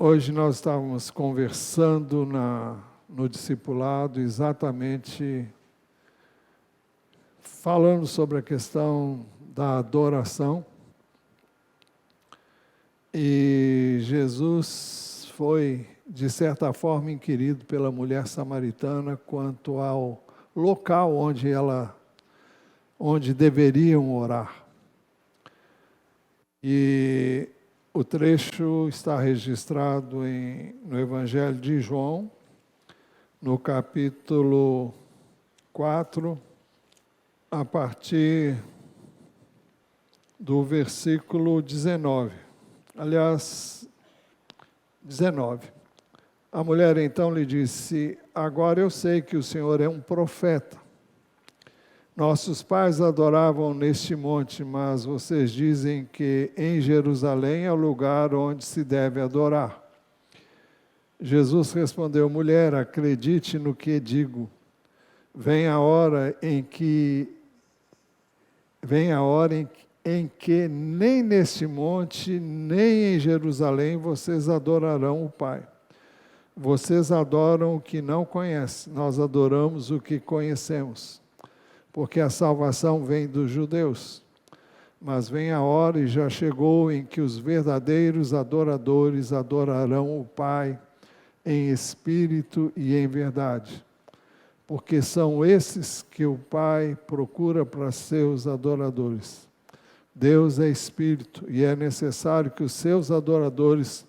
Hoje nós estávamos conversando no discipulado, exatamente falando sobre a questão da adoração. E Jesus foi, de certa forma, inquirido pela mulher samaritana quanto ao local onde deveriam orar. E o trecho está registrado no Evangelho de João, no capítulo 4, a partir do versículo 19. Aliás, 19. A mulher então lhe disse: agora eu sei que o Senhor é um profeta. Nossos pais adoravam neste monte, mas vocês dizem que em Jerusalém é o lugar onde se deve adorar. Jesus respondeu: mulher, acredite no que digo. Vem a hora em que nem neste monte, nem em Jerusalém vocês adorarão o Pai. Vocês adoram o que não conhecem, nós adoramos o que conhecemos. Porque a salvação vem dos judeus. Mas vem a hora, e já chegou, em que os verdadeiros adoradores adorarão o Pai em espírito e em verdade. Porque são esses que o Pai procura para seus adoradores. Deus é espírito, e é necessário que os seus adoradores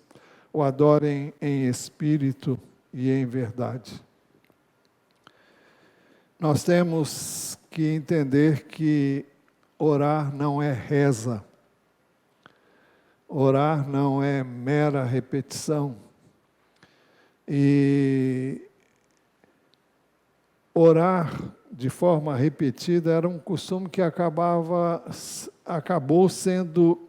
o adorem em espírito e em verdade. Nós temos que entender que orar não é reza. Orar não é mera repetição. E orar de forma repetida era um costume que acabou sendo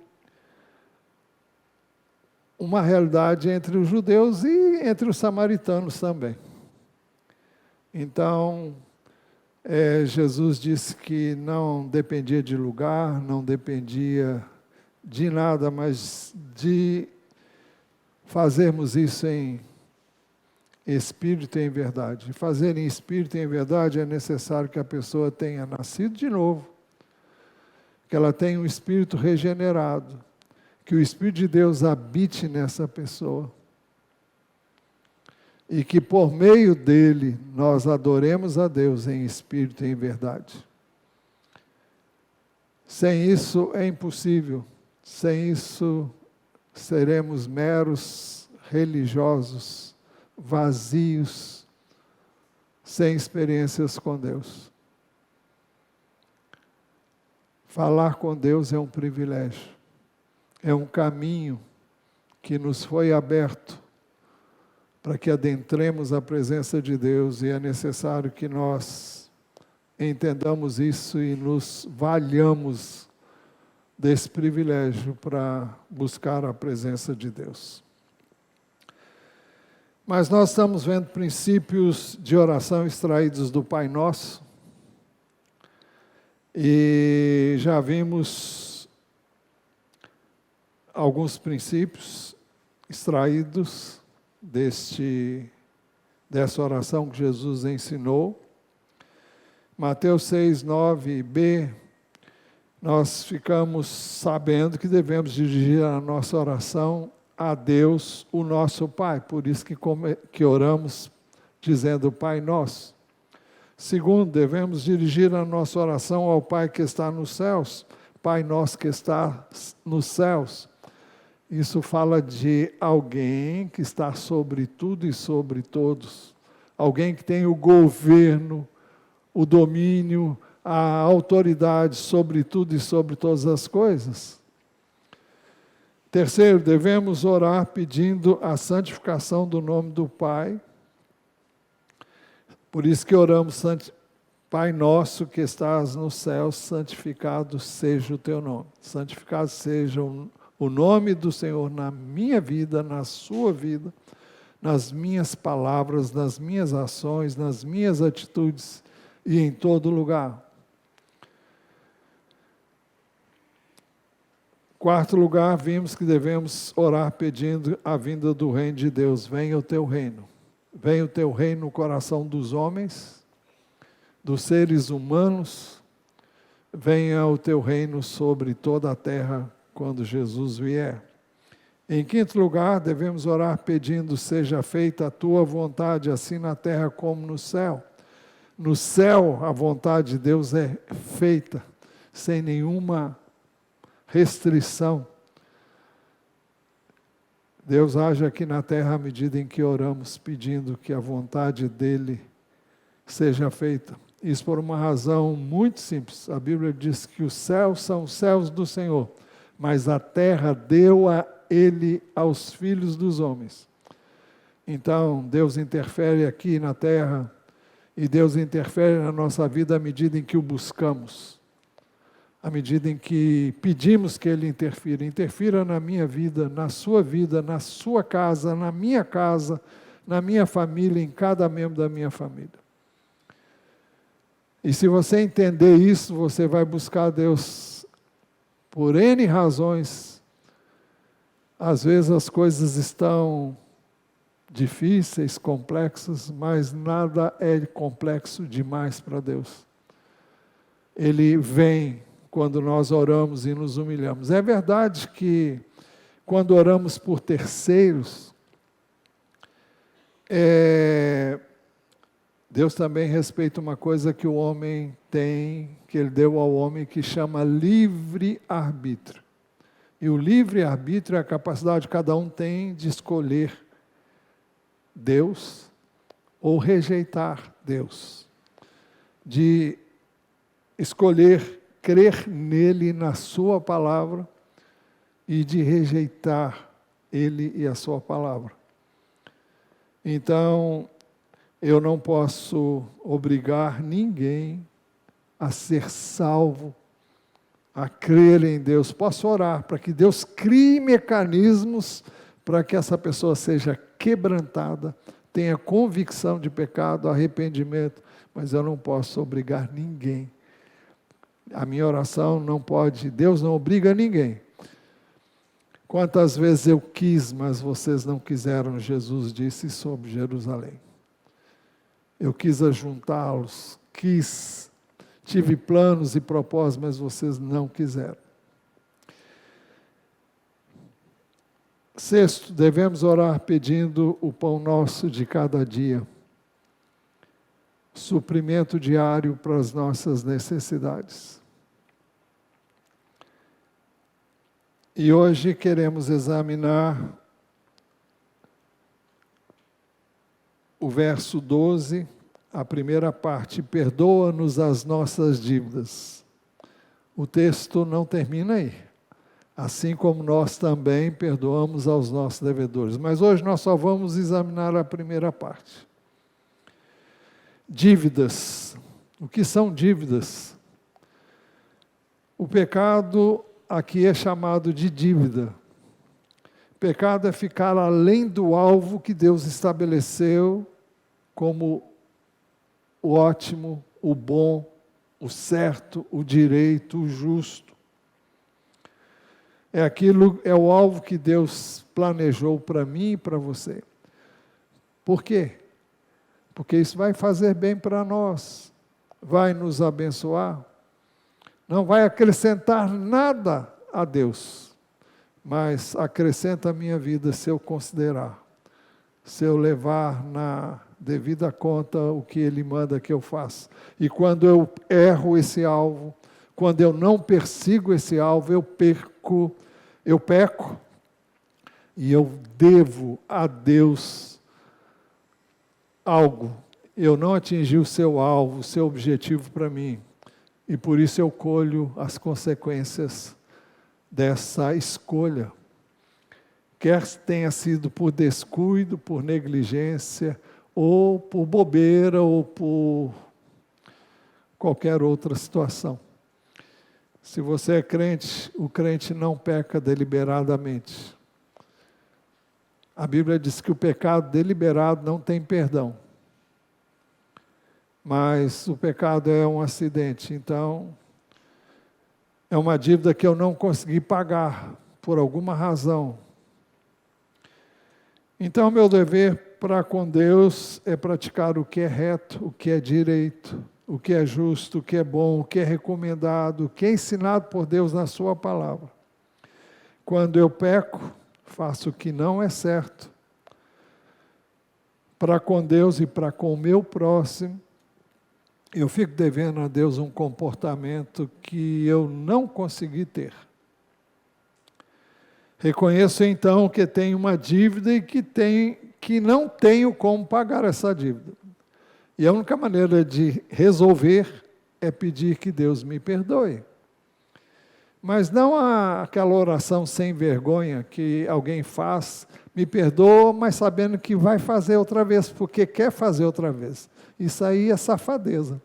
uma realidade entre os judeus e entre os samaritanos também. Então, Jesus disse que não dependia de lugar, não dependia de nada, mas de fazermos isso em espírito e em verdade. E fazer em espírito e em verdade é necessário que a pessoa tenha nascido de novo, que ela tenha um espírito regenerado, que o Espírito de Deus habite nessa pessoa. E que por meio dele nós adoremos a Deus em espírito e em verdade. Sem isso é impossível. Sem isso seremos meros religiosos, vazios, sem experiências com Deus. Falar com Deus é um privilégio. É um caminho que nos foi aberto para que adentremos a presença de Deus, e é necessário que nós entendamos isso e nos valhamos desse privilégio para buscar a presença de Deus. Mas nós estamos vendo princípios de oração extraídos do Pai Nosso, e já vimos alguns princípios extraídos dessa oração que Jesus ensinou. Mateus 6, 9b, nós ficamos sabendo que devemos dirigir a nossa oração a Deus, o nosso Pai. Por isso que oramos dizendo Pai Nosso. Segundo, devemos dirigir a nossa oração ao Pai que está nos céus. Pai Nosso que está nos céus. Isso fala de alguém que está sobre tudo e sobre todos. Alguém que tem o governo, o domínio, a autoridade sobre tudo e sobre todas as coisas. Terceiro, devemos orar pedindo a santificação do nome do Pai. Por isso que oramos, Pai nosso que estás nos céus, santificado seja o teu nome. Santificado seja o nome do Senhor na minha vida, na sua vida, nas minhas palavras, nas minhas ações, nas minhas atitudes e em todo lugar. Quarto lugar, vimos que devemos orar pedindo a vinda do reino de Deus. Venha o teu reino. Venha o teu reino no coração dos homens, dos seres humanos. Venha o teu reino sobre toda a terra quando Jesus vier. Em quinto lugar, devemos orar pedindo: seja feita a tua vontade, assim na terra como no céu. No céu, a vontade de Deus é feita, sem nenhuma restrição. Deus age aqui na terra à medida em que oramos, pedindo que a vontade dEle seja feita. Isso por uma razão muito simples. A Bíblia diz que os céus são os céus do Senhor, mas a terra deu a Ele aos filhos dos homens. Então, Deus interfere aqui na terra, e Deus interfere na nossa vida à medida em que o buscamos. À medida em que pedimos que Ele interfira. Interfira na minha vida, na sua casa, na minha família, em cada membro da minha família. E se você entender isso, você vai buscar Deus por N razões. Às vezes as coisas estão difíceis, complexas, mas nada é complexo demais para Deus. Ele vem quando nós oramos e nos humilhamos. É verdade que quando oramos por terceiros, Deus também respeita uma coisa que o homem tem, que Ele deu ao homem, que chama livre-arbítrio. E o livre-arbítrio é a capacidade que cada um tem de escolher Deus ou rejeitar Deus. De escolher crer nele, na sua palavra, e de rejeitar ele e a sua palavra. Então, eu não posso obrigar ninguém a ser salvo, a crer em Deus. Posso orar para que Deus crie mecanismos para que essa pessoa seja quebrantada, tenha convicção de pecado, arrependimento, mas eu não posso obrigar ninguém. A minha oração não pode, Deus não obriga ninguém. Quantas vezes eu quis, mas vocês não quiseram, Jesus disse sobre Jerusalém. Eu quis ajuntá-los, tive planos e propósitos, mas vocês não quiseram. Sexto, devemos orar pedindo o pão nosso de cada dia. Suprimento diário para as nossas necessidades. E hoje queremos examinar o verso 12, a primeira parte: perdoa-nos as nossas dívidas. O texto não termina aí. Assim como nós também perdoamos aos nossos devedores. Mas hoje nós só vamos examinar a primeira parte. Dívidas. O que são dívidas? O pecado aqui é chamado de dívida. Pecado é ficar além do alvo que Deus estabeleceu como o ótimo, o bom, o certo, o direito, o justo. É o alvo que Deus planejou para mim e para você. Por quê? Porque isso vai fazer bem para nós, vai nos abençoar, não vai acrescentar nada a Deus, mas acrescenta a minha vida se eu considerar, se eu levar na devida conta o que Ele manda que eu faça. E quando eu erro esse alvo, quando eu não persigo esse alvo, eu peco, e eu devo a Deus algo. Eu não atingi o seu alvo, o seu objetivo para mim. E por isso eu colho as consequências dessa escolha. Quer tenha sido por descuido, por negligência, ou por bobeira, ou por qualquer outra situação. Se você é crente, o crente não peca deliberadamente. A Bíblia diz que o pecado deliberado não tem perdão. Mas o pecado é um acidente, então é uma dívida que eu não consegui pagar. por alguma razão. Então, meu dever para com Deus é praticar o que é reto, o que é direito, o que é justo, o que é bom, o que é recomendado, o que é ensinado por Deus na sua palavra. Quando eu peco, faço o que não é certo, para com Deus e para com o meu próximo, eu fico devendo a Deus um comportamento que eu não consegui ter. Reconheço então que tenho uma dívida e que não tenho como pagar essa dívida. E a única maneira de resolver é pedir que Deus me perdoe. Mas não aquela oração sem vergonha que alguém faz, me perdoa, mas sabendo que vai fazer outra vez, porque quer fazer outra vez. Isso aí é safadeza.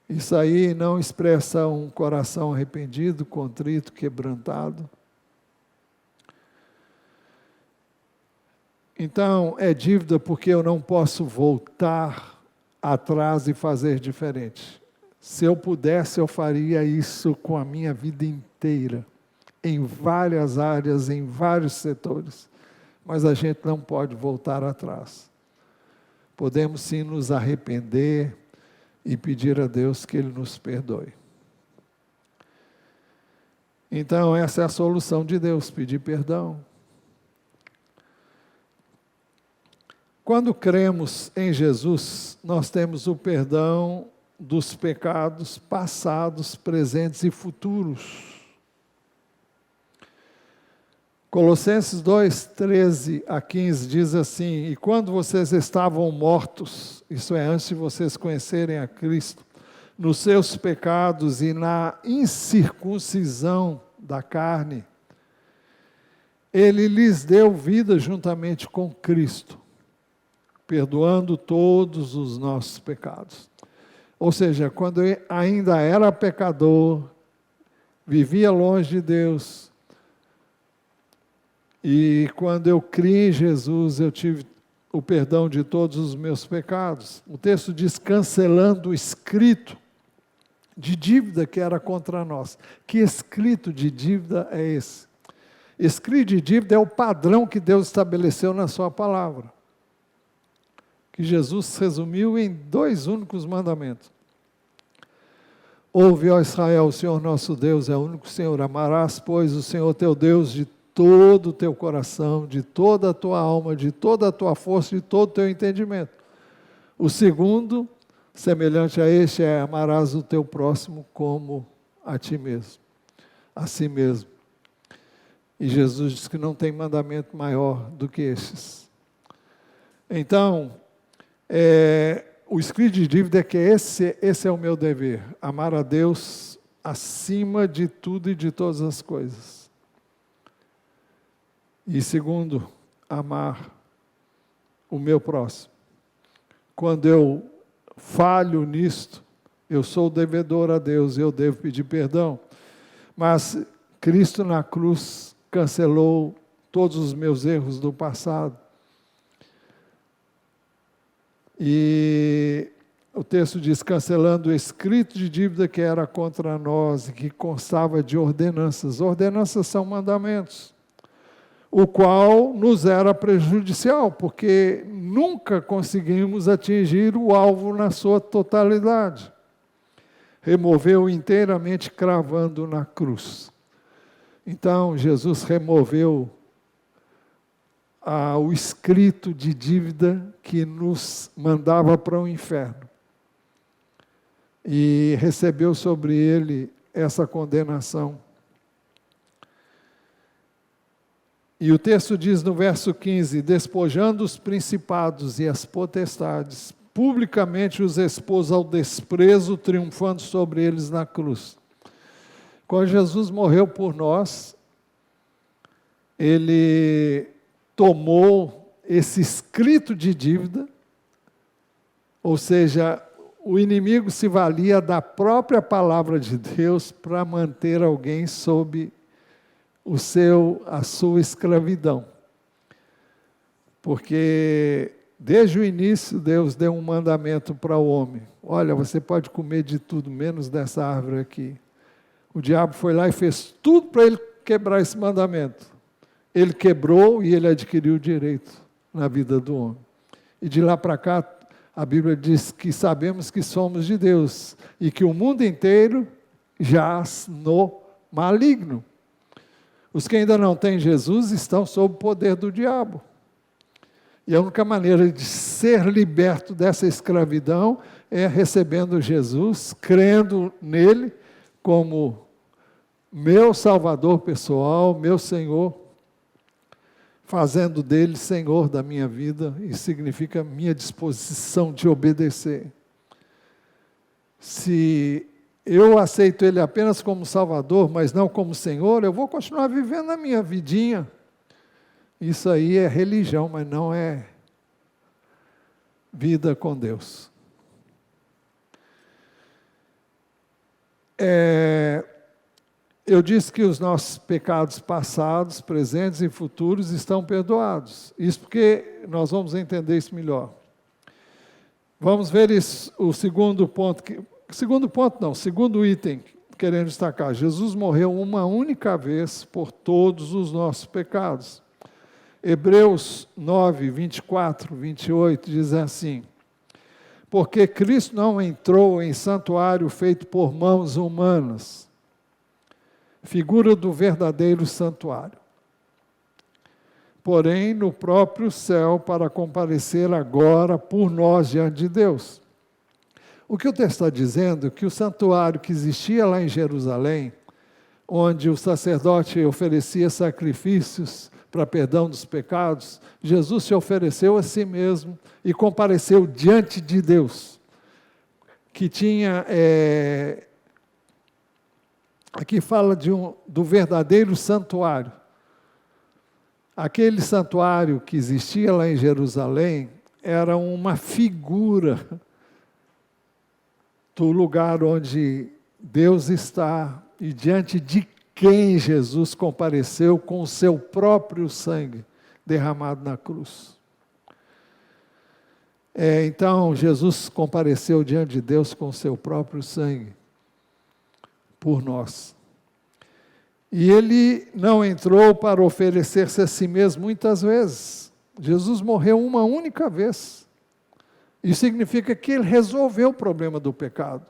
Isso aí não expressa um coração arrependido, contrito, quebrantado. Então, é dívida porque eu não posso voltar atrás e fazer diferente. Se eu pudesse, eu faria isso com a minha vida inteira, em várias áreas, em vários setores. Mas a gente não pode voltar atrás. Podemos sim nos arrepender e pedir a Deus que Ele nos perdoe. Então, essa é a solução de Deus, pedir perdão. Quando cremos em Jesus, nós temos o perdão dos pecados passados, presentes e futuros. Colossenses 2, 13 a 15 diz assim: e quando vocês estavam mortos, isso é, antes de vocês conhecerem a Cristo, nos seus pecados e na incircuncisão da carne, Ele lhes deu vida juntamente com Cristo, perdoando todos os nossos pecados. Ou seja, quando eu ainda era pecador, vivia longe de Deus, e quando eu criei em Jesus, eu tive o perdão de todos os meus pecados. O texto diz, cancelando o escrito de dívida que era contra nós. Que escrito de dívida é esse? Escrito de dívida é o padrão que Deus estabeleceu na sua palavra, que Jesus resumiu em 2 únicos mandamentos. Ouve, ó Israel, o Senhor nosso Deus é o único Senhor. Amarás, pois, o Senhor teu Deus de todo o teu coração, de toda a tua alma, de toda a tua força, de todo o teu entendimento. O segundo, semelhante a este, é amarás o teu próximo como a ti mesmo, a si mesmo. E Jesus diz que não tem mandamento maior do que estes. Então, o escrito de dívida é que esse é o meu dever, amar a Deus acima de tudo e de todas as coisas. E segundo, amar o meu próximo. Quando eu falho nisto, eu sou devedor a Deus e eu devo pedir perdão. Mas Cristo na cruz cancelou todos os meus erros do passado. E o texto diz, cancelando o escrito de dívida que era contra nós e que constava de ordenanças. Ordenanças são mandamentos, o qual nos era prejudicial, porque nunca conseguimos atingir o alvo na sua totalidade. Removeu inteiramente, cravando na cruz. Então, Jesus removeu o escrito de dívida que nos mandava para o inferno. E recebeu sobre ele essa condenação. E o texto diz no verso 15, despojando os principados e as potestades, publicamente os expôs ao desprezo, triunfando sobre eles na cruz. Quando Jesus morreu por nós, Ele tomou esse escrito de dívida, ou seja, o inimigo se valia da própria palavra de Deus para manter alguém sob a sua escravidão. Porque desde o início Deus deu um mandamento para o homem. Olha, você pode comer de tudo, menos dessa árvore aqui. O diabo foi lá e fez tudo para ele quebrar esse mandamento. Ele quebrou e ele adquiriu o direito na vida do homem. E de lá para cá, a Bíblia diz que sabemos que somos de Deus e que o mundo inteiro jaz no maligno. Os que ainda não têm Jesus estão sob o poder do diabo. E a única maneira de ser liberto dessa escravidão é recebendo Jesus, crendo nele como meu Salvador pessoal, meu Senhor, fazendo dele Senhor da minha vida, e significa minha disposição de obedecer. Se eu aceito ele apenas como Salvador, mas não como Senhor, eu vou continuar vivendo a minha vidinha. Isso aí é religião, mas não é vida com Deus. Eu disse que os nossos pecados passados, presentes e futuros estão perdoados. Isso porque nós vamos entender isso melhor. Vamos ver isso, o segundo ponto. Segundo item, querendo destacar. Jesus morreu uma única vez por todos os nossos pecados. Hebreus 9, 24, 28 diz assim: porque Cristo não entrou em santuário feito por mãos humanas, figura do verdadeiro santuário, porém no próprio céu, para comparecer agora por nós diante de Deus. O que o texto está dizendo é que o santuário que existia lá em Jerusalém, onde o sacerdote oferecia sacrifícios para perdão dos pecados, Jesus se ofereceu a si mesmo e compareceu diante de Deus, que tinha... Aqui fala do verdadeiro santuário. Aquele santuário que existia lá em Jerusalém era uma figura do lugar onde Deus está e diante de quem Jesus compareceu com o seu próprio sangue derramado na cruz. Então, Jesus compareceu diante de Deus com o seu próprio sangue por nós. E ele não entrou para oferecer-se a si mesmo muitas vezes. Jesus morreu uma única vez. Isso significa que ele resolveu o problema do pecado.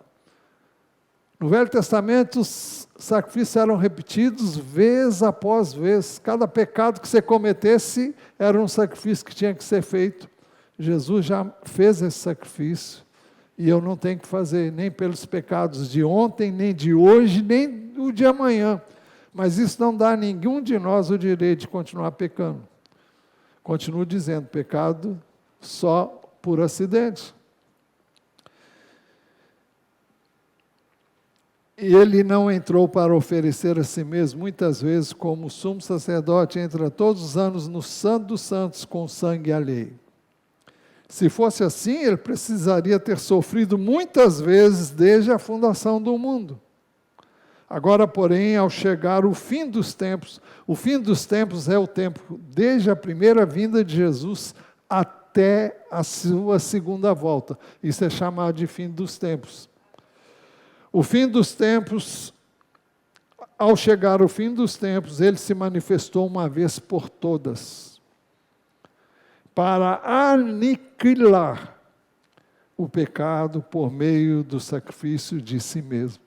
No Velho Testamento, os sacrifícios eram repetidos vez após vez. Cada pecado que você cometesse era um sacrifício que tinha que ser feito. Jesus já fez esse sacrifício. E eu não tenho que fazer nem pelos pecados de ontem, nem de hoje, nem o de amanhã. Mas isso não dá a nenhum de nós o direito de continuar pecando. Continuo dizendo, pecado só por acidente. E ele não entrou para oferecer a si mesmo, muitas vezes, como o sumo sacerdote entra todos os anos no Santo dos Santos com sangue alheio. Se fosse assim, ele precisaria ter sofrido muitas vezes desde a fundação do mundo. Agora, porém, ao chegar o fim dos tempos é o tempo desde a primeira vinda de Jesus até a sua segunda volta. Isso é chamado de fim dos tempos. O fim dos tempos, ao chegar o fim dos tempos, ele se manifestou uma vez por todas, para aniquilar o pecado por meio do sacrifício de si mesmo.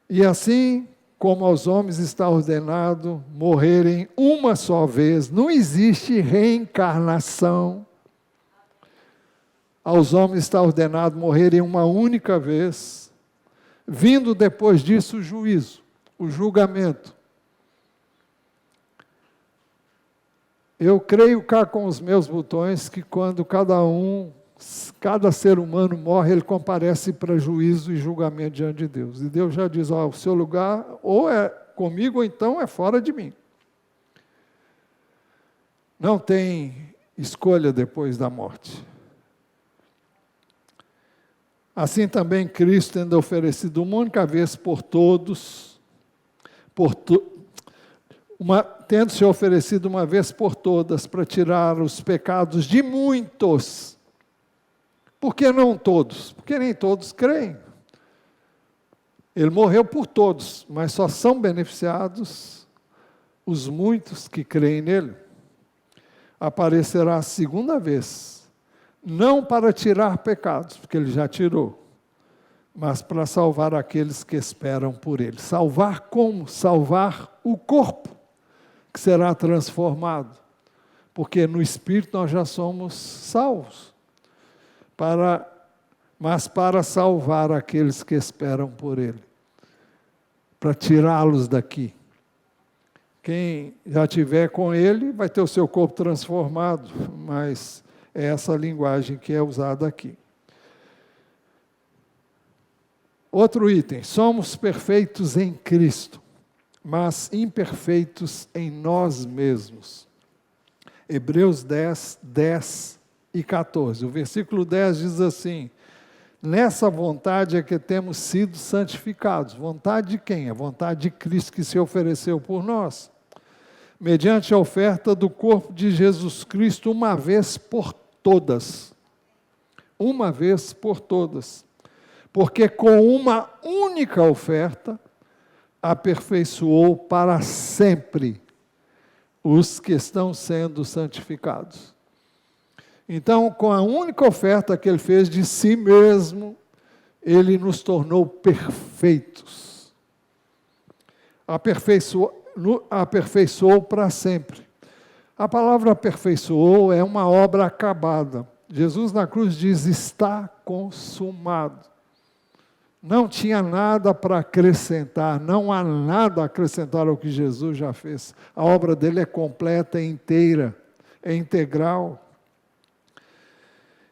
E assim, como aos homens está ordenado morrerem uma só vez, não existe reencarnação. Aos homens está ordenado morrerem uma única vez, vindo depois disso o juízo, o julgamento. Eu creio cá com os meus botões que quando cada ser humano morre, ele comparece para juízo e julgamento diante de Deus. E Deus já diz, o seu lugar ou é comigo ou então é fora de mim. Não tem escolha depois da morte. Assim também Cristo, tendo oferecido uma única vez por todos, tendo se oferecido uma vez por todas para tirar os pecados de muitos. Por que não todos? Porque nem todos creem. Ele morreu por todos, mas só são beneficiados os muitos que creem nele. Aparecerá a segunda vez, não para tirar pecados, porque ele já tirou, mas para salvar aqueles que esperam por ele. Salvar como? Salvar o corpo, que será transformado, porque no Espírito nós já somos salvos, mas para salvar aqueles que esperam por ele, para tirá-los daqui. Quem já estiver com ele vai ter o seu corpo transformado, mas é essa linguagem que é usada aqui. Outro item, somos perfeitos em Cristo, mas imperfeitos em nós mesmos. Hebreus 10, 10 e 14. O versículo 10 diz assim: nessa vontade é que temos sido santificados. Vontade de quem? A vontade de Cristo que se ofereceu por nós, mediante a oferta do corpo de Jesus Cristo, uma vez por todas. Uma vez por todas. Porque com uma única oferta, aperfeiçoou para sempre os que estão sendo santificados. Então, com a única oferta que ele fez de si mesmo, ele nos tornou perfeitos. Aperfeiçoou para sempre. A palavra aperfeiçoou é uma obra acabada. Jesus na cruz diz: está consumado. Não tinha nada para acrescentar, não há nada a acrescentar ao que Jesus já fez. A obra dele é completa, é inteira, é integral.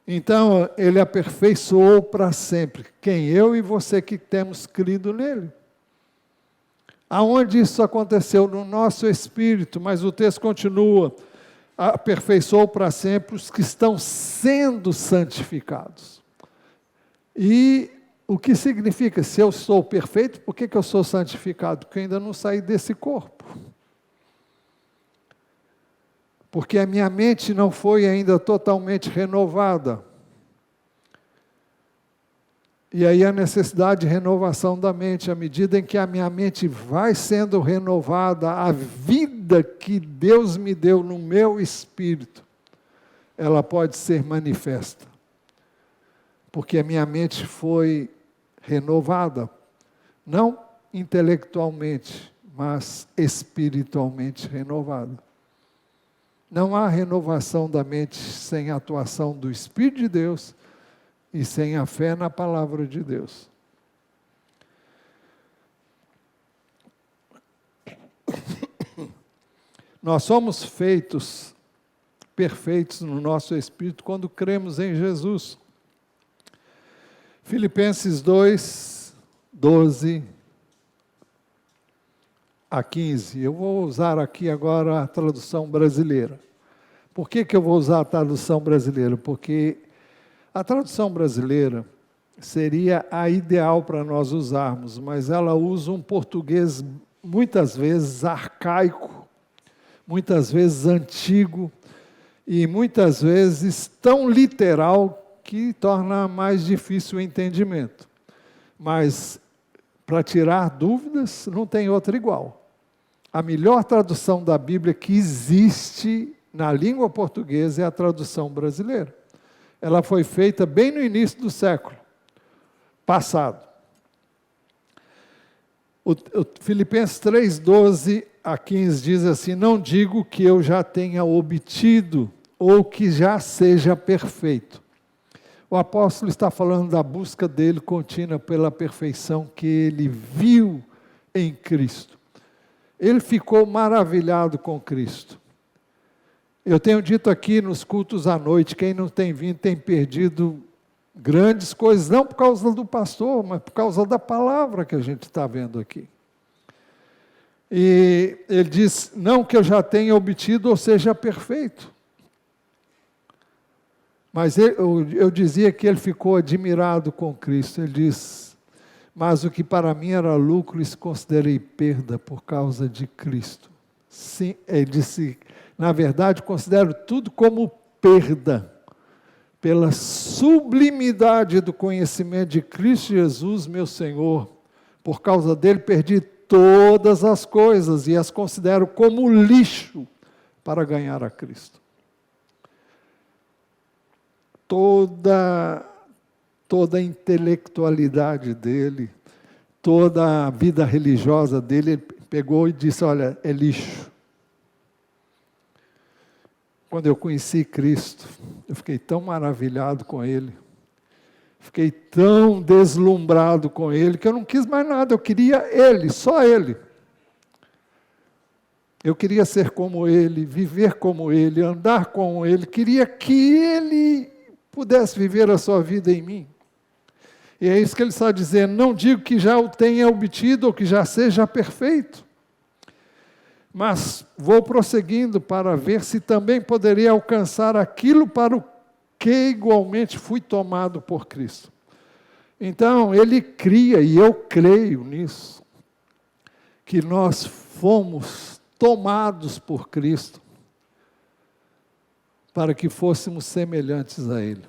Então, ele aperfeiçoou para sempre. Quem? Eu e você que temos crido nele. Aonde isso aconteceu? No nosso espírito, mas o texto continua. Aperfeiçoou para sempre os que estão sendo santificados. E o que significa? Se eu sou perfeito, por que eu sou santificado? Porque eu ainda não saí desse corpo. Porque a minha mente não foi ainda totalmente renovada. E aí a necessidade de renovação da mente, à medida em que a minha mente vai sendo renovada, a vida que Deus me deu no meu espírito, ela pode ser manifesta. Porque a minha mente foi renovada, não intelectualmente, mas espiritualmente renovada. Não há renovação da mente sem a atuação do Espírito de Deus e sem a fé na palavra de Deus. Nós somos feitos perfeitos no nosso espírito quando cremos em Jesus. Filipenses 2, 12 a 15. Eu vou usar aqui agora a tradução brasileira. Por que eu vou usar a tradução brasileira? Porque a tradução brasileira seria a ideal para nós usarmos, mas ela usa um português muitas vezes arcaico, muitas vezes antigo e muitas vezes tão literal que torna mais difícil o entendimento. Mas, para tirar dúvidas, não tem outra igual. A melhor tradução da Bíblia que existe na língua portuguesa é a tradução brasileira. Ela foi feita bem no início do século passado. O Filipenses 3, 12 a 15 diz assim: não digo que eu já tenha obtido ou que já seja perfeito. O apóstolo está falando da busca dele contínua pela perfeição que ele viu em Cristo. Ele ficou maravilhado com Cristo. Eu tenho dito aqui nos cultos à noite, quem não tem vindo tem perdido grandes coisas, não por causa do pastor, mas por causa da palavra que a gente está vendo aqui. E ele diz, não que eu já tenha obtido ou seja perfeito. Mas eu dizia que ele ficou admirado com Cristo. Ele diz, mas o que para mim era lucro, isso considerei perda por causa de Cristo. Sim, ele disse, na verdade, considero tudo como perda, pela sublimidade do conhecimento de Cristo Jesus, meu Senhor, Por causa dele perdi todas as coisas e as considero como lixo para ganhar a Cristo. Toda a intelectualidade dele, toda a vida religiosa dele, ele pegou e disse, olha, é lixo. Quando eu conheci Cristo, eu fiquei tão maravilhado com Ele, fiquei tão deslumbrado com Ele, que eu não quis mais nada, eu queria Ele, só Ele. Eu queria ser como Ele, viver como Ele, andar com Ele, queria que Ele pudesse viver a sua vida em mim. E é isso que ele está dizendo, não digo que já o tenha obtido ou que já seja perfeito, mas vou prosseguindo para ver se também poderia alcançar aquilo para o que igualmente fui tomado por Cristo. Então, ele cria, e eu creio nisso, que nós fomos tomados por Cristo para que fôssemos semelhantes a Ele,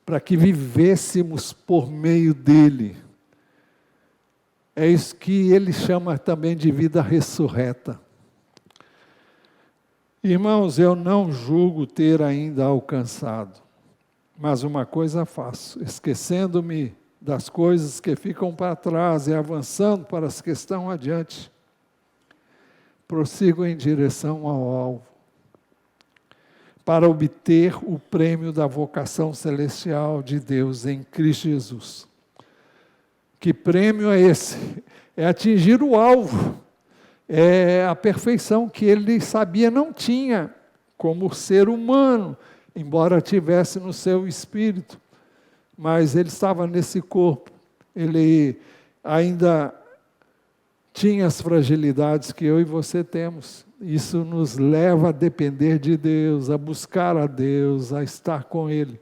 para que vivêssemos por meio dEle. É isso que ele chama também de vida ressurreta. Irmãos, eu não julgo ter ainda alcançado, mas uma coisa faço, esquecendo-me das coisas que ficam para trás e avançando para as que estão adiante, prossigo em direção ao alvo, para obter o prêmio da vocação celestial de Deus em Cristo Jesus. Que prêmio é esse? É atingir o alvo. É a perfeição que ele sabia não tinha como ser humano, embora tivesse no seu espírito, mas ele estava nesse corpo, ele ainda tinha as fragilidades que eu e você temos. Isso nos leva a depender de Deus, a buscar a Deus, a estar com Ele,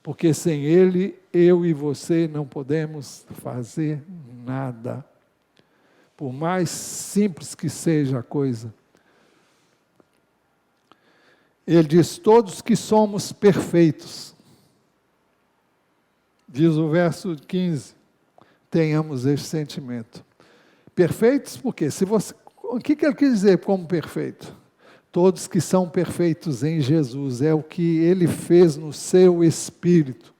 porque sem Ele, eu e você não podemos fazer nada. Por mais simples que seja a coisa. Ele diz, todos que somos perfeitos. Diz o verso 15, tenhamos esse sentimento. Perfeitos por quê? O que ele quis dizer como perfeito? Todos que são perfeitos em Jesus, é o que Ele fez no seu Espírito.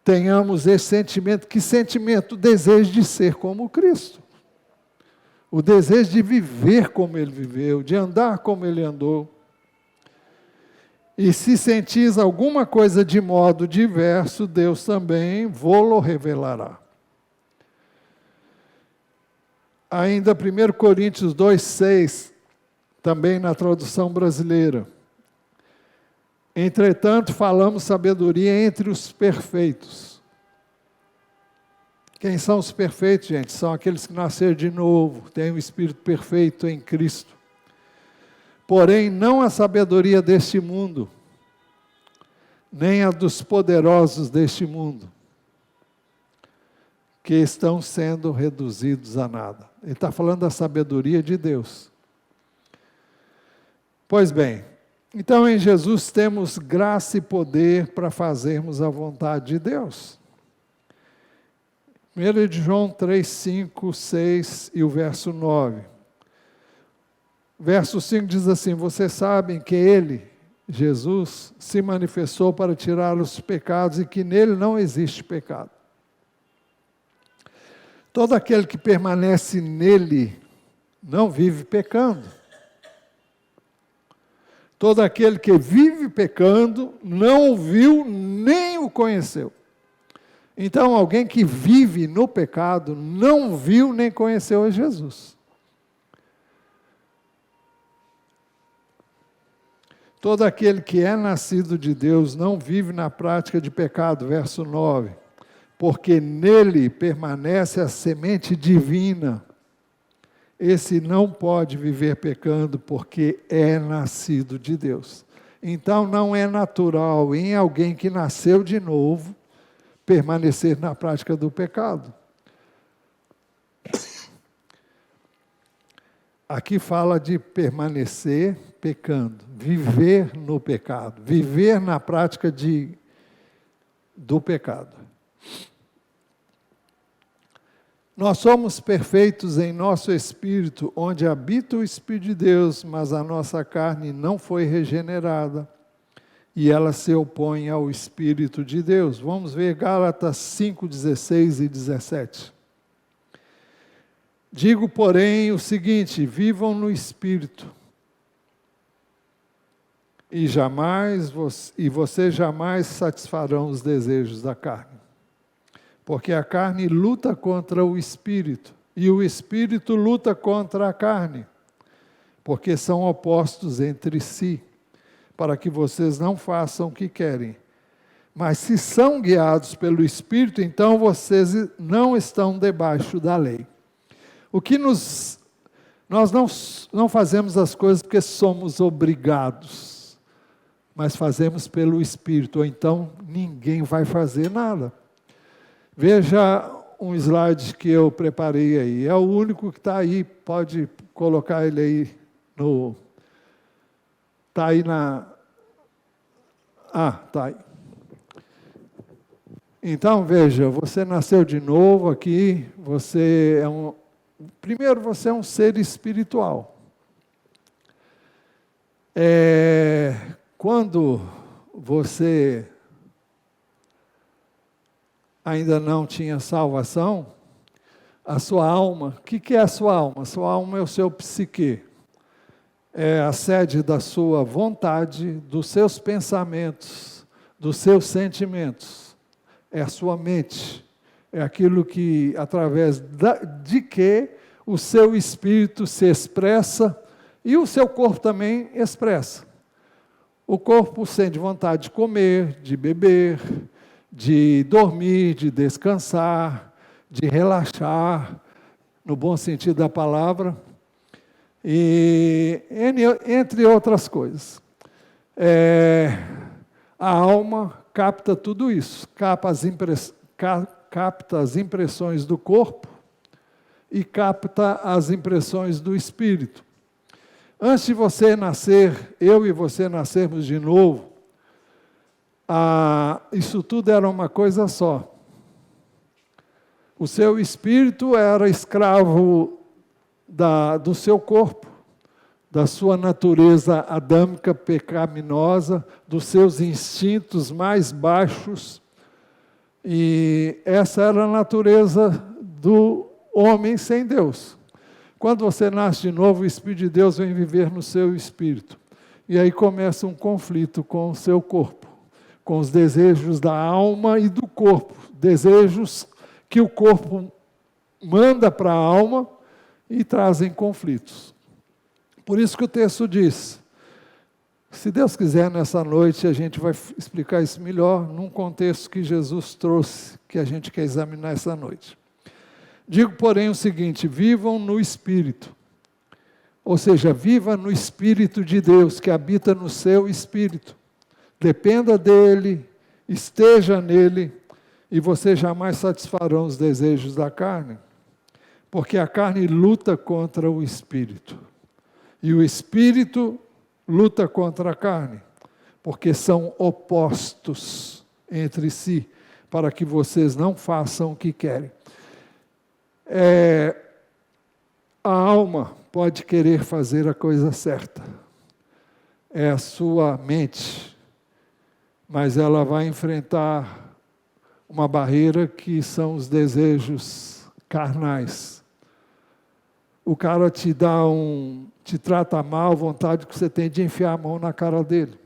Tenhamos esse sentimento. Que sentimento? O desejo de ser como Cristo. O desejo de viver como Ele viveu, de andar como Ele andou. E se sentis alguma coisa de modo diverso, Deus também vô-lo revelará. Ainda 1 Coríntios 2,6, também na tradução brasileira. Entretanto, falamos sabedoria entre os perfeitos. Quem são os perfeitos, gente? São aqueles que nasceram de novo, têm o Espírito perfeito em Cristo. Porém, não a sabedoria deste mundo, nem a dos poderosos deste mundo, que estão sendo reduzidos a nada. Ele está falando da sabedoria de Deus. Pois bem, então em Jesus temos graça e poder para fazermos a vontade de Deus. 1 João 3, 5, 6 e o verso 9. Verso 5 diz assim, vocês sabem que Ele, Jesus, se manifestou para tirar os pecados e que nele não existe pecado. Todo aquele que permanece nele não vive pecando. Todo aquele que vive pecando não o viu nem o conheceu. Então, alguém que vive no pecado não viu nem conheceu a Jesus. Todo aquele que é nascido de Deus não vive na prática de pecado, verso 9, porque nele permanece a semente divina. Esse não pode viver pecando porque é nascido de Deus. Então não é natural em alguém que nasceu de novo permanecer na prática do pecado. Aqui fala de permanecer pecando, viver no pecado, viver na prática do pecado. Nós somos perfeitos em nosso espírito, onde habita o Espírito de Deus, mas a nossa carne não foi regenerada e ela se opõe ao Espírito de Deus. Vamos ver Gálatas 5, 16 e 17. Digo, porém, o seguinte: vivam no Espírito, e vocês jamais satisfarão os desejos da carne. Porque a carne luta contra o Espírito, e o Espírito luta contra a carne, porque são opostos entre si, para que vocês não façam o que querem. Mas se são guiados pelo Espírito, então vocês não estão debaixo da lei. Nós não fazemos as coisas porque somos obrigados, mas fazemos pelo Espírito, ou então ninguém vai fazer nada. Veja um slide que eu preparei aí. É o único que está aí. Pode colocar ele aí no... Está aí na... está aí. Então, veja, você nasceu de novo aqui. Primeiro, você é um ser espiritual. Quando você ainda não tinha salvação, a sua alma, o que é a sua alma? A sua alma é o seu psique, é a sede da sua vontade, dos seus pensamentos, dos seus sentimentos, é a sua mente, é aquilo que, através de que o seu espírito se expressa e o seu corpo também expressa. O corpo sente vontade de comer, de beber, de dormir, de descansar, de relaxar, no bom sentido da palavra, e entre outras coisas. A alma capta tudo isso, capta as impressões do corpo e capta as impressões do espírito. Antes de você nascer, eu e você nascermos de novo, isso tudo era uma coisa só. O seu espírito era escravo do seu corpo, da sua natureza adâmica pecaminosa, dos seus instintos mais baixos. E essa era a natureza do homem sem Deus. Quando você nasce de novo, o Espírito de Deus vem viver no seu espírito. E aí começa um conflito com o seu corpo, com os desejos da alma e do corpo, desejos que o corpo manda para a alma e trazem conflitos. Por isso que o texto diz, se Deus quiser, nessa noite a gente vai explicar isso melhor, num contexto que Jesus trouxe, que a gente quer examinar essa noite. Digo, porém, o seguinte: vivam no Espírito, ou seja, viva no Espírito de Deus, que habita no seu espírito. Dependa dele, esteja nele, e você jamais satisfarão os desejos da carne, porque a carne luta contra o espírito, e o espírito luta contra a carne, porque são opostos entre si, para que vocês não façam o que querem. A alma pode querer fazer a coisa certa, é a sua mente, mas ela vai enfrentar uma barreira que são os desejos carnais. O cara te trata mal, vontade que você tem de enfiar a mão na cara dele.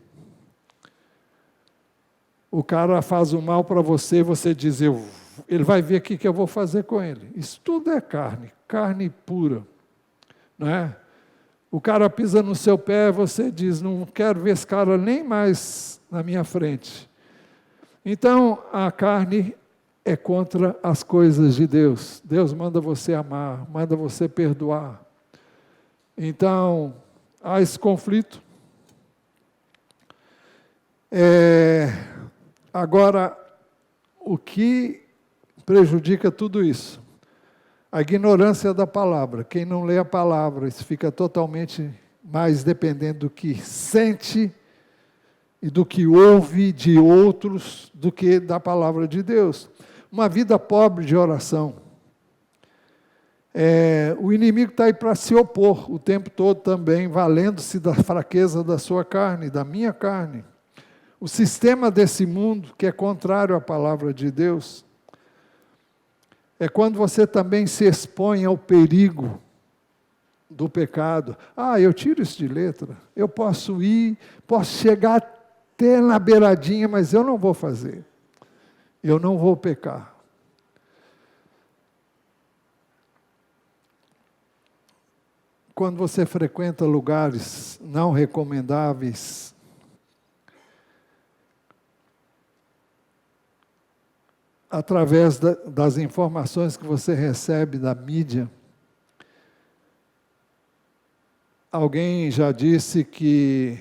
O cara faz o mal para você, você diz, ele vai ver o que eu vou fazer com ele. Isso tudo é carne pura, não é? O cara pisa no seu pé, você diz, não quero ver esse cara nem mais na minha frente. Então, a carne é contra as coisas de Deus. Deus manda você amar, manda você perdoar. Então, há esse conflito. Agora, o que prejudica tudo isso? A ignorância da palavra. Quem não lê a palavra, isso fica totalmente mais dependendo do que sente e do que ouve de outros do que da palavra de Deus. Uma vida pobre de oração. O inimigo está aí para se opor o tempo todo também, valendo-se da fraqueza da sua carne, da minha carne. O sistema desse mundo, que é contrário à palavra de Deus, é quando você também se expõe ao perigo do pecado. Eu tiro isso de letra. Eu posso ir, posso chegar até na beiradinha, mas eu não vou fazer. Eu não vou pecar. Quando você frequenta lugares não recomendáveis, através das informações que você recebe da mídia, alguém já disse que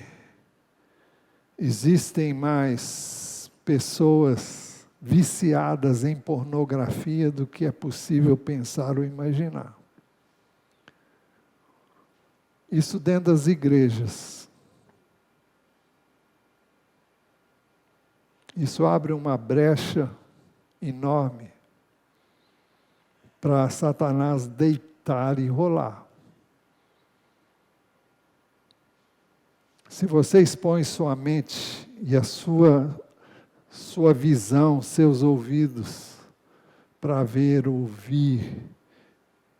existem mais pessoas viciadas em pornografia do que é possível pensar ou imaginar. Isso dentro das igrejas. Isso abre uma brecha enorme para Satanás deitar e rolar. Se você expõe sua mente e a sua visão, seus ouvidos, para ver, ouvir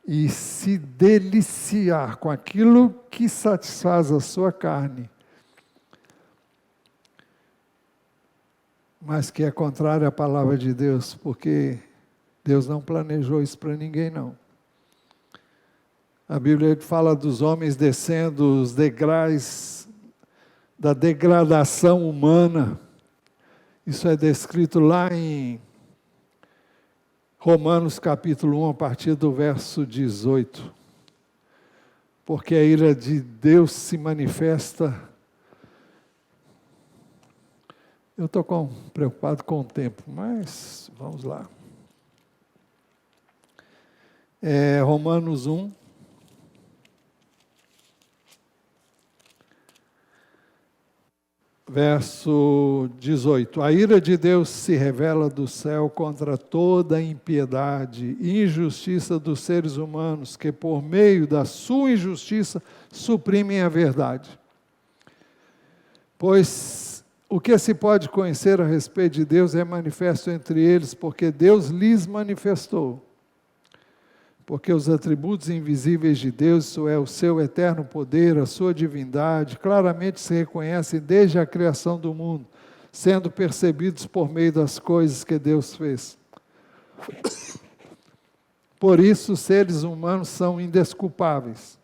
e se deliciar com aquilo que satisfaz a sua carne, mas que é contrário à palavra de Deus, porque Deus não planejou isso para ninguém, não. A Bíblia fala dos homens descendo os degraus da degradação humana. Isso é descrito lá em Romanos capítulo 1, a partir do verso 18. Porque a ira de Deus se manifesta. Eu estou preocupado com o tempo, mas vamos lá. Romanos 1. Verso 18. A ira de Deus se revela do céu contra toda a impiedade e injustiça dos seres humanos, que por meio da sua injustiça suprimem a verdade. Pois o que se pode conhecer a respeito de Deus é manifesto entre eles, porque Deus lhes manifestou. Porque os atributos invisíveis de Deus, isso é, o seu eterno poder, a sua divindade, claramente se reconhecem desde a criação do mundo, sendo percebidos por meio das coisas que Deus fez. Por isso, os seres humanos são indesculpáveis,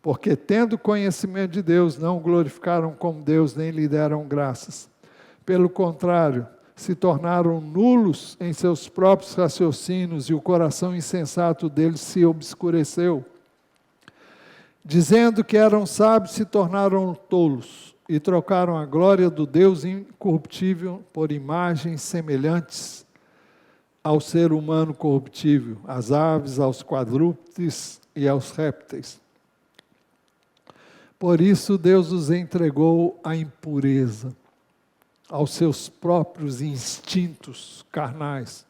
porque tendo conhecimento de Deus, não o glorificaram como Deus, nem lhe deram graças. Pelo contrário, se tornaram nulos em seus próprios raciocínios e o coração insensato deles se obscureceu. Dizendo que eram sábios, se tornaram tolos e trocaram a glória do Deus incorruptível por imagens semelhantes ao ser humano corruptível, às aves, aos quadrúpedes e aos répteis. Por isso Deus os entregou à impureza, aos seus próprios instintos carnais,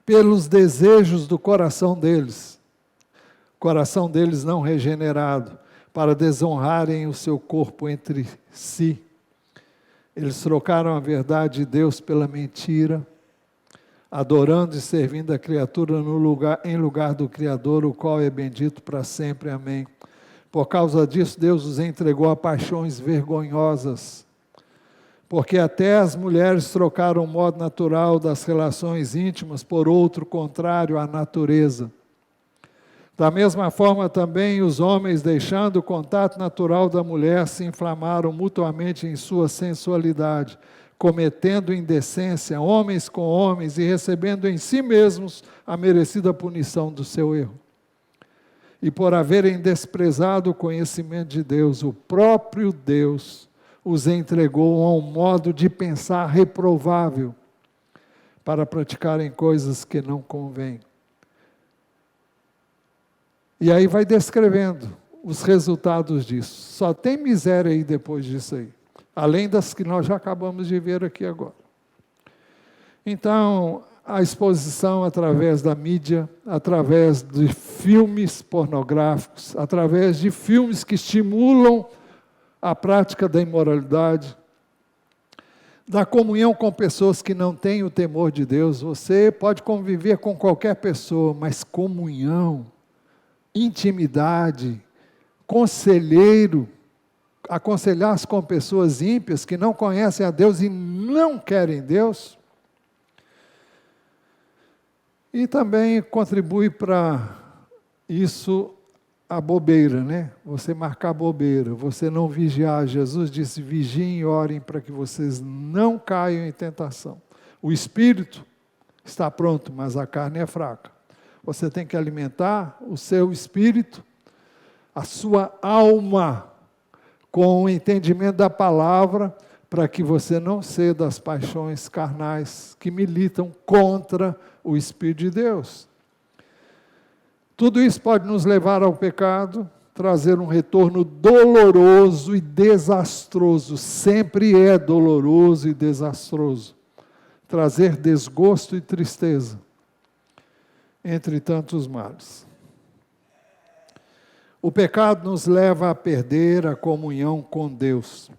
pelos desejos do coração deles não regenerado, para desonrarem o seu corpo entre si. Eles trocaram a verdade de Deus pela mentira, adorando e servindo a criatura em lugar do Criador, o qual é bendito para sempre. Amém. Por causa disso, Deus os entregou a paixões vergonhosas, porque até as mulheres trocaram o modo natural das relações íntimas por outro contrário à natureza. Da mesma forma também os homens, deixando o contato natural da mulher, se inflamaram mutuamente em sua sensualidade, cometendo indecência, homens com homens, e recebendo em si mesmos a merecida punição do seu erro. E por haverem desprezado o conhecimento de Deus, o próprio Deus os entregou a um modo de pensar reprovável, para praticarem coisas que não convêm. E aí vai descrevendo os resultados disso. Só tem miséria aí depois disso aí, além das que nós já acabamos de ver aqui agora. Então, a exposição através da mídia, através de filmes pornográficos, através de filmes que estimulam a prática da imoralidade, da comunhão com pessoas que não têm o temor de Deus. Você pode conviver com qualquer pessoa, mas comunhão, intimidade, conselheiro, aconselhar-se com pessoas ímpias que não conhecem a Deus e não querem Deus. E também contribui para isso a bobeira, né? Você marcar bobeira, você não vigiar. Jesus disse: vigiem e orem para que vocês não caiam em tentação. O espírito está pronto, mas a carne é fraca. Você tem que alimentar o seu espírito, a sua alma, com o entendimento da palavra, para que você não ceda às paixões carnais que militam contra o Espírito de Deus. Tudo isso pode nos levar ao pecado, trazer um retorno doloroso e desastroso. Sempre é doloroso e desastroso. Trazer desgosto e tristeza, entre tantos males. O pecado nos leva a perder a comunhão com Deus.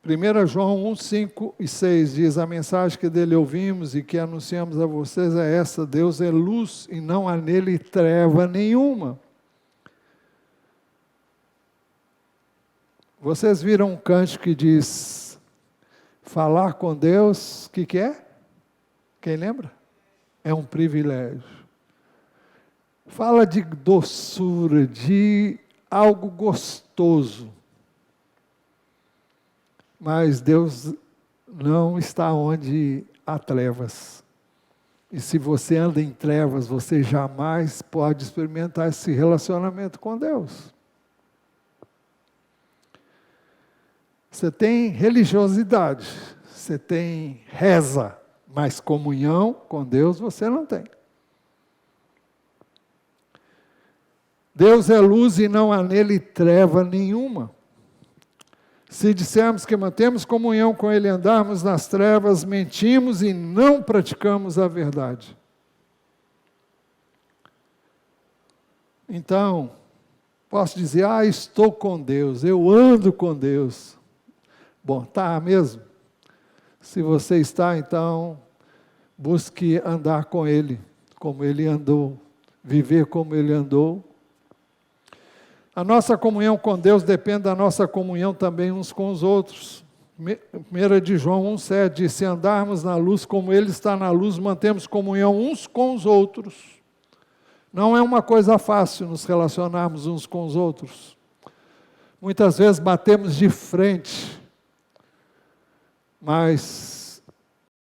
1 João 1, 5 e 6 diz: a mensagem que dele ouvimos e que anunciamos a vocês é essa: Deus é luz e não há nele treva nenhuma. Vocês viram um cântico que diz: falar com Deus, o que é? Quem lembra? É um privilégio. Fala de doçura, de algo gostoso. Mas Deus não está onde há trevas. E se você anda em trevas, você jamais pode experimentar esse relacionamento com Deus. Você tem religiosidade, você tem reza, mas comunhão com Deus você não tem. Deus é luz e não há nele treva nenhuma. Se dissermos que mantemos comunhão com Ele e andarmos nas trevas, mentimos e não praticamos a verdade. Então, posso dizer: estou com Deus, eu ando com Deus. Bom, tá mesmo? Se você está, então, busque andar com Ele, como Ele andou, viver como Ele andou. A nossa comunhão com Deus depende da nossa comunhão também uns com os outros. 1 de João 1,7 diz: se andarmos na luz como Ele está na luz, mantemos comunhão uns com os outros. Não é uma coisa fácil nos relacionarmos uns com os outros. Muitas vezes batemos de frente, mas